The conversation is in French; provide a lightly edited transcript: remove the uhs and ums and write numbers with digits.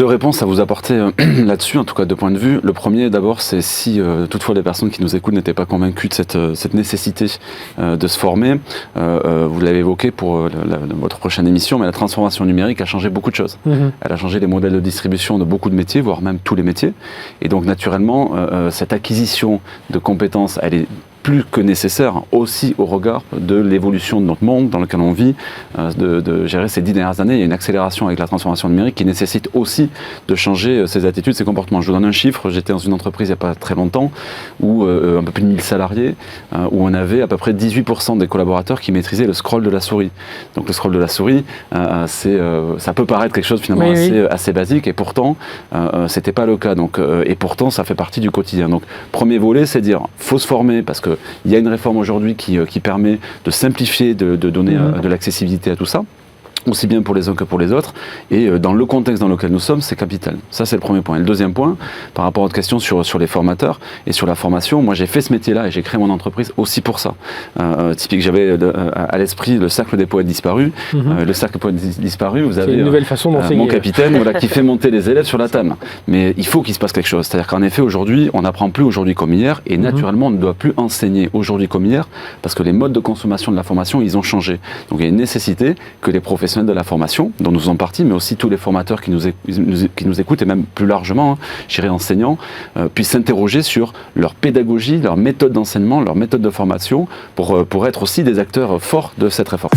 deux réponses à vous apporter là-dessus, en tout cas deux points de vue. Le premier, d'abord, c'est si toutefois les personnes qui nous écoutent n'étaient pas convaincues de cette nécessité de se former. Vous l'avez évoqué pour votre prochaine émission, mais la transformation numérique a changé beaucoup de choses. Elle a changé les modèles de distribution de beaucoup de métiers, voire même tous les métiers. Et donc, naturellement, cette acquisition de compétences, elle est plus que nécessaire aussi au regard de l'évolution de notre monde dans lequel on vit, de gérer ces 10 dernières années. Il y a une accélération avec la transformation numérique qui nécessite aussi de changer ses attitudes, ses comportements. Je vous donne un chiffre, j'étais dans une entreprise il n'y a pas très longtemps, où un peu plus de 1000 salariés, où on avait à peu près 18% des collaborateurs qui maîtrisaient le scroll de la souris. Donc le scroll de la souris, ça peut paraître quelque chose finalement assez basique, et pourtant, c'était pas le cas. Donc, et pourtant, ça fait partie du quotidien. Donc, premier volet, c'est dire, faut se former, parce qu'il y a une réforme aujourd'hui qui permet de simplifier, de donner de l'accessibilité à tout ça, aussi bien pour les uns que pour les autres, et dans le contexte dans lequel nous sommes, c'est capital. Ça, c'est le premier point. Et le deuxième point, par rapport à votre question sur les formateurs et sur la formation, moi j'ai fait ce métier-là et j'ai créé mon entreprise aussi pour ça. Typique, j'avais à l'esprit le cercle des poètes disparus. Le cercle des poètes disparus, vous avez une nouvelle façon d'enseigner. Mon capitaine qui fait monter les élèves sur la table. Mais il faut qu'il se passe quelque chose. C'est-à-dire qu'en effet, aujourd'hui, on n'apprend plus aujourd'hui comme hier, et naturellement, on ne doit plus enseigner aujourd'hui comme hier, parce que les modes de consommation de la formation, ils ont changé. Donc il y a une nécessité que les professionnels de la formation, dont nous faisons partie, mais aussi tous les formateurs qui nous écoutent, et même plus largement, je dirais enseignants, puissent s'interroger sur leur pédagogie, leur méthode d'enseignement, leur méthode de formation, pour être aussi des acteurs forts de cette réforme.